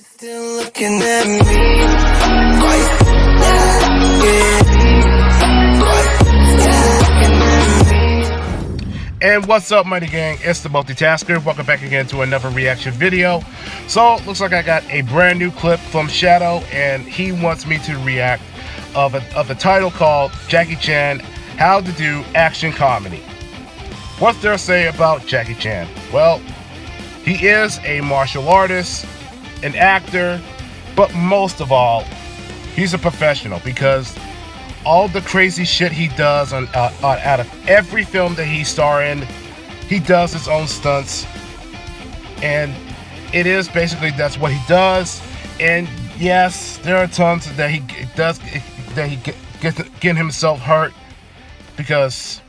Still looking at me. And what's up, Mighty Gang? It's the Multitasker. Welcome back again to another reaction video. So, looks like I got a brand new clip from Shadow, and he wants me to react of a title called Jackie Chan, How to Do Action Comedy. What's there to say about Jackie Chan? Well, he is a martial artist, an actor, but most of all, he's a professional because all the crazy shit he does out of every film that he star in, he does his own stunts, and it is basically that's what he does. And yes, there are tons that he does that he get himself hurt, because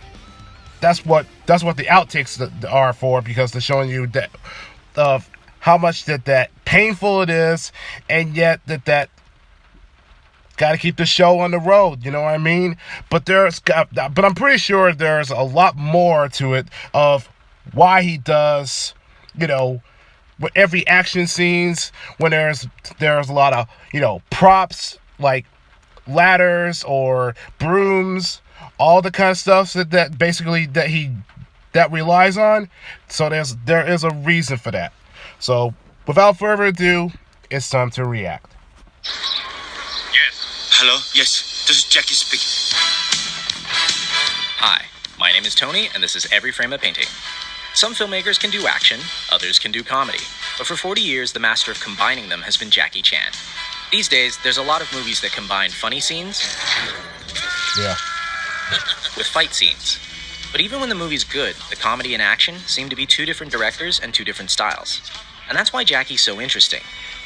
that's what the outtakes are for, because they're showing you that of how much that painful it is, and yet that got to keep the show on the road, you know what I mean? But I'm pretty sure there's a lot more to it of why he does, you know, with every action scenes, when there's a lot of, you know, props like ladders or brooms, all the kind of stuff that basically that relies on. So there is a reason for that. So without further ado, it's time to react. Hello? Yes, this is Jackie speaking. Hi, my name is Tony, and this is Every Frame a Painting. Some filmmakers can do action, others can do comedy, but for 40 years, the master of combining them has been Jackie Chan. These days, there's a lot of movies that combine funny scenes with fight scenes. But even when the movie's good, the comedy and action seem to be two different directors and two different styles. And that's why Jackie's so interesting.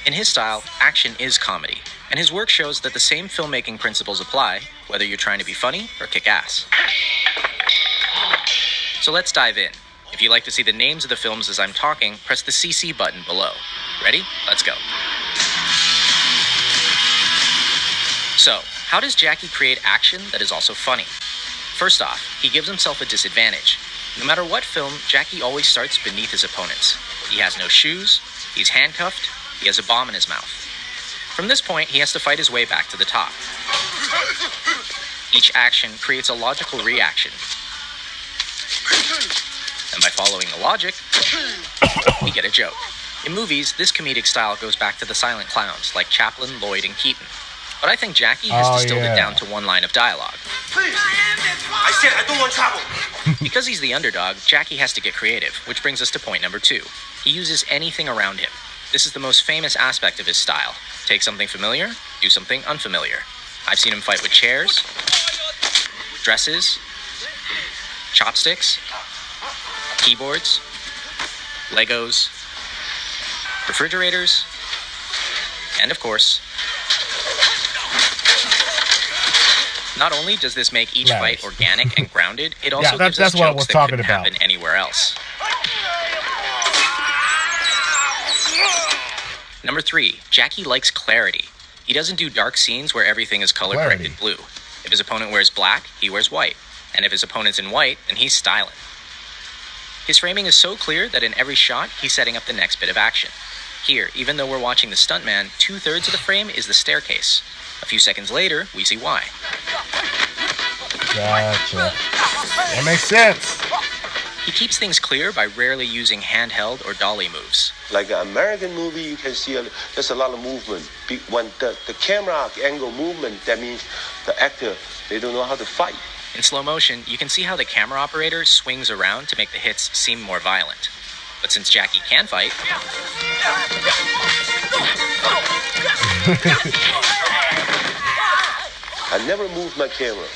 In his style, action is comedy, and his work shows that the same filmmaking principles apply, whether you're trying to be funny or kick ass. So let's dive in. If you'd like to see the names of the films as I'm talking, press the CC button below. Ready? Let's go. So, how does Jackie create action that is also funny? First off, he gives himself a disadvantage. No matter what film, Jackie always starts beneath his opponents. He has no shoes, he's handcuffed, he has a bomb in his mouth. From this point, he has to fight his way back to the top. Each action creates a logical reaction. And by following the logic, we get a joke. In movies, this comedic style goes back to the silent clowns like Chaplin, Lloyd, and Keaton. But I think Jackie has distilled it down to one line of dialogue. Please! I said I don't want trouble! Because he's the underdog, Jackie has to get creative, which brings us to point number 2. He uses anything around him. This is the most famous aspect of his style. Take something familiar, do something unfamiliar. I've seen him fight with chairs, dresses, chopsticks, keyboards, Legos, refrigerators, and of course, not only does this make each fight organic and grounded, it also gives us jokes that couldn't happen anywhere else. Number 3, Jackie likes clarity. He doesn't do dark scenes where everything is color-corrected blue. If his opponent wears black, he wears white. And if his opponent's in white, then he's styling. His framing is so clear that in every shot, he's setting up the next bit of action. Here, even though we're watching the stuntman, 2/3 of the frame is the staircase. A few seconds later, we see why. Gotcha. That makes sense. He keeps things clear by rarely using handheld or dolly moves. Like an American movie, you can see there's a lot of movement. When the camera angle movement, that means the actor, they don't know how to fight. In slow motion, you can see how the camera operator swings around to make the hits seem more violent. But since Jackie can fight, I never move my camera.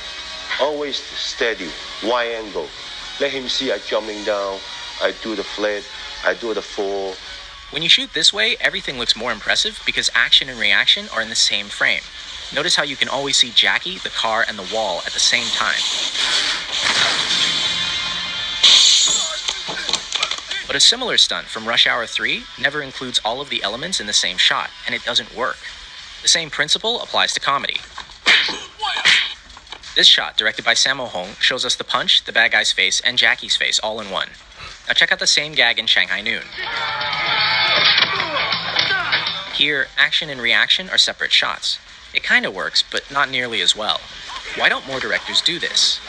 Always steady, wide angle. Let him see I jumping down, I do the flip, I do the fall. When you shoot this way, everything looks more impressive because action and reaction are in the same frame. Notice how you can always see Jackie, the car, and the wall at the same time. But a similar stunt from Rush Hour 3 never includes all of the elements in the same shot, and it doesn't work. The same principle applies to comedy. This shot, directed by Sammo Hung, shows us the punch, the bad guy's face, and Jackie's face all in one. Now check out the same gag in Shanghai Noon. Here, action and reaction are separate shots. It kinda works, but not nearly as well. Why don't more directors do this?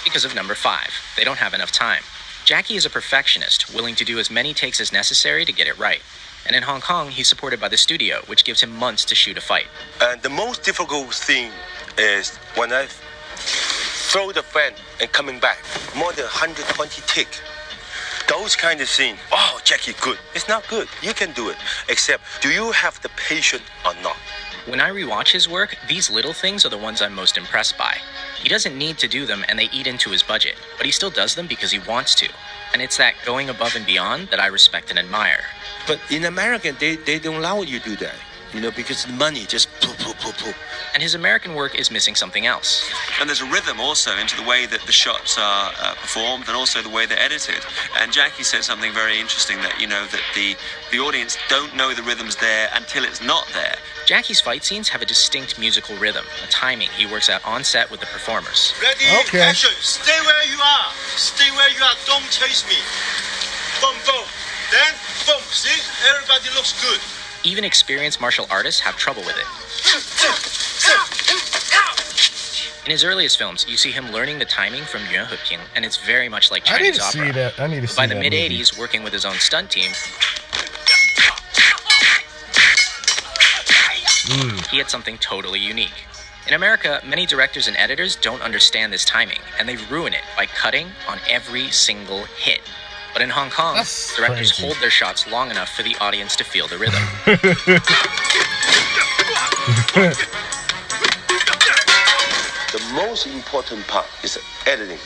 Because of number 5. They don't have enough time. Jackie is a perfectionist, willing to do as many takes as necessary to get it right. And in Hong Kong, he's supported by the studio, which gives him months to shoot a fight. And the most difficult thing is when I throw the fan and coming back, more than 120 tick. Those kind of scenes, oh, Jackie, good. It's not good. You can do it. Except, do you have the patience or not? When I rewatch his work, these little things are the ones I'm most impressed by. He doesn't need to do them and they eat into his budget, but he still does them because he wants to. And it's that going above and beyond that I respect and admire. But in America, they don't allow you to do that, because the money just poof. And his American work is missing something else. And there's a rhythm also into the way that the shots are performed and also the way they're edited. And Jackie said something very interesting that, that the audience don't know the rhythm's there until it's not there. Jackie's fight scenes have a distinct musical rhythm, a timing he works out on set with the performers. Ready, Okay. action. Stay where you are. Stay where you are. Don't chase me. Boom, boom. Then, boom. See? Everybody looks good. Even experienced martial artists have trouble with it. In his earliest films, you see him learning the timing from Yuan Heping, and it's very much like I need Chinese to opera. see that. I need to see By that the movie. mid-80s, working with his own stunt team, he had something totally unique. In America, many directors and editors don't understand this timing, and they ruin it by cutting on every single hit. But in Hong Kong, That's directors crazy. hold their shots long enough for the audience to feel the rhythm. The most important part is editing.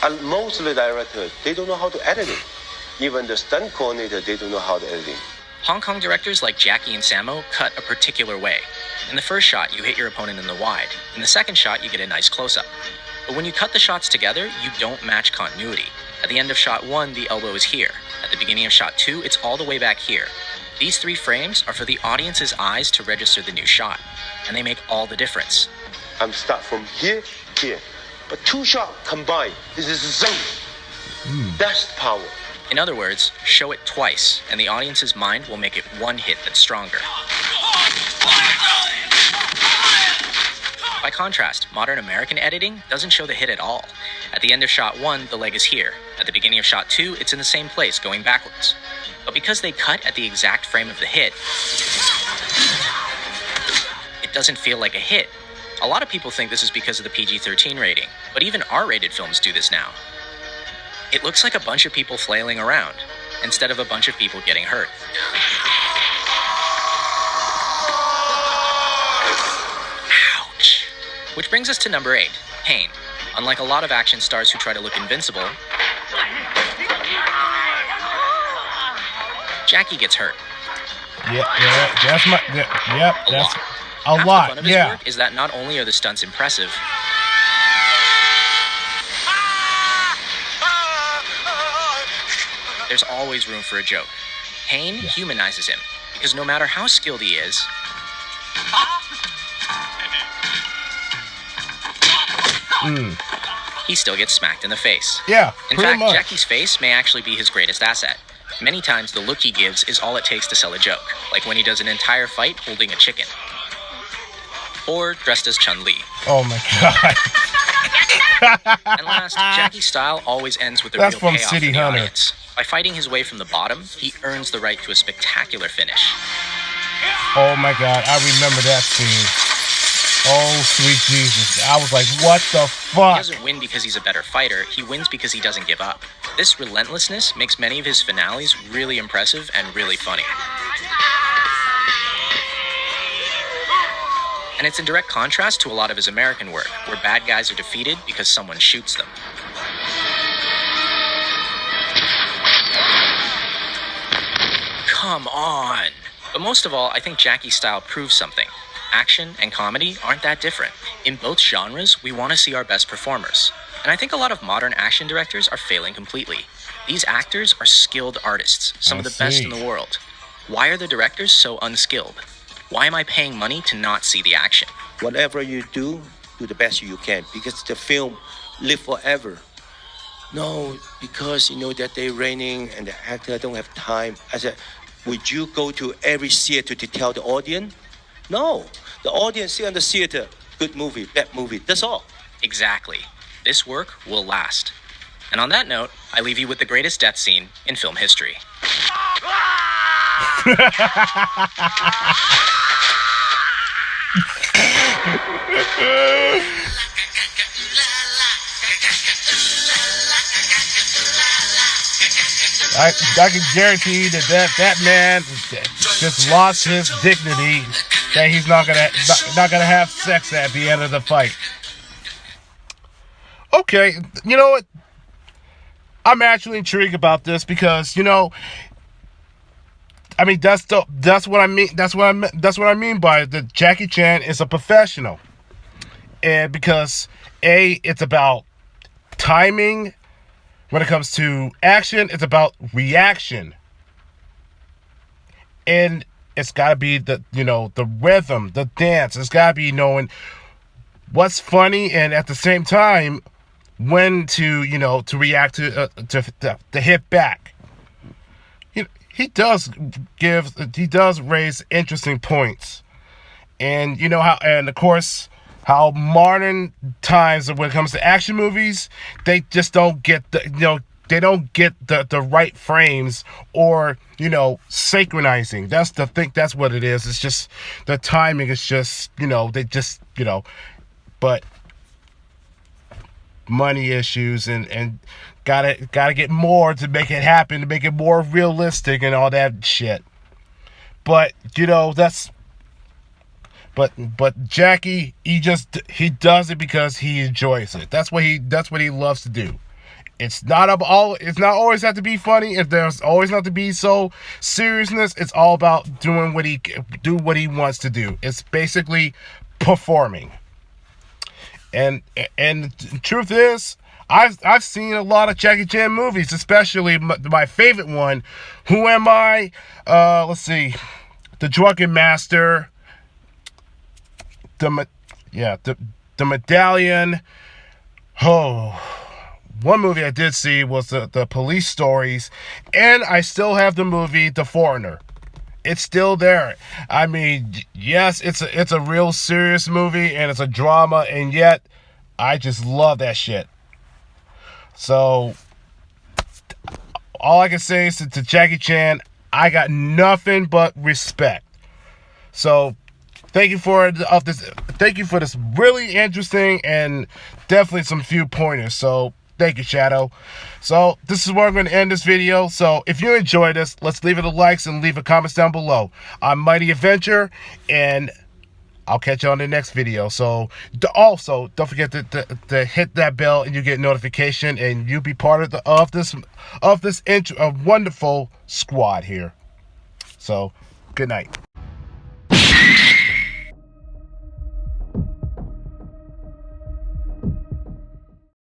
And most of the directors, they don't know how to edit it. Even the stunt coordinator, they don't know how to edit it. Hong Kong directors like Jackie and Sammo cut a particular way. In the first shot, you hit your opponent in the wide. In the second shot, you get a nice close-up. But when you cut the shots together, you don't match continuity. At the end of shot 1, the elbow is here. At the beginning of shot 2, it's all the way back here. These 3 frames are for the audience's eyes to register the new shot, and they make all the difference. I'm start from here. But 2 shots combined, this is zone. That's power. In other words, show it twice, and the audience's mind will make it one hit that's stronger. By contrast, modern American editing doesn't show the hit at all. At the end of shot 1, the leg is here. At the beginning of shot 2, it's in the same place, going backwards. But because they cut at the exact frame of the hit, it doesn't feel like a hit. A lot of people think this is because of the PG-13 rating, but even R-rated films do this now. It looks like a bunch of people flailing around, instead of a bunch of people getting hurt. Ouch! Which brings us to number 8, Pain. Unlike a lot of action stars who try to look invincible, Jackie gets hurt. Yep, that's a Half lot. the fun of his work is that not only are the stunts impressive, there's always room for a joke. Pain humanizes him, because no matter how skilled he is, he still gets smacked in the face. Yeah, In pretty fact, much. Jackie's face may actually be his greatest asset. Many times, the look he gives is all it takes to sell a joke, like when he does an entire fight holding a chicken. Or dressed as Chun-Li. Oh my god. And last, Jackie's style always ends with a That's real from payoff City for the Hunter. audience. By fighting his way from the bottom, he earns the right to a spectacular finish. Oh my god, I remember that scene. Oh sweet Jesus. I was like, what the He fuck? doesn't win because he's a better fighter, he wins because he doesn't give up. This relentlessness makes many of his finales really impressive and really funny. And it's in direct contrast to a lot of his American work, where bad guys are defeated because someone shoots them. Come on! But most of all, I think Jackie's style proves something. Action and comedy aren't that different. In both genres, we want to see our best performers. And I think a lot of modern action directors are failing completely. These actors are skilled artists, some of the best in the world. Why are the directors so unskilled? Why am I paying money to not see the action? Whatever you do the best you can because the film live forever. No, because that they're raining and the actor don't have time. I said, would you go to every theater to tell the audience? No. The audience see on the theater, good movie, bad movie. That's all. Exactly. This work will last. And on that note, I leave you with the greatest death scene in film history. I can guarantee you that man just lost his dignity. That he's not gonna have sex at the end of the fight. Okay, you know what? I'm actually intrigued about this because I mean that's what I mean. That's what I mean by that. Jackie Chan is a professional, and because it's about timing. When it comes to action, it's about reaction. And it's got to be the rhythm, the dance. It's got to be knowing what's funny and at the same time when to react to hit back. He does raise interesting points. And of course, how modern times when it comes to action movies, they just don't get the right frames or synchronizing. That's what it is. It's just the timing is just but money issues and gotta get more to make it happen, to make it more realistic and all that shit. But But Jackie, he does it because he enjoys it. That's what he loves to do. It's not always have to be funny. If there's always not to be so seriousness, it's all about doing what he wants to do. It's basically performing. And the truth is, I've seen a lot of Jackie Chan movies, especially my favorite one, Who Am I? Let's see, The Drunken Master. The Medallion. One movie I did see was the Police Stories, and I still have the movie The Foreigner. It's still there. I mean, yes, it's a real serious movie and it's a drama, and yet I just love that shit. So all I can say is to Jackie Chan, I got nothing but respect. So thank you for this really interesting and definitely some few pointers. So thank you, Shadow. So this is where I'm going to end this video. So if you enjoyed this, let's leave it a likes and leave a comments down below. I'm Mighty Adventure, and I'll catch you on the next video. So also don't forget to hit that bell and you get notification, and you'll be part of this wonderful squad here. So good night.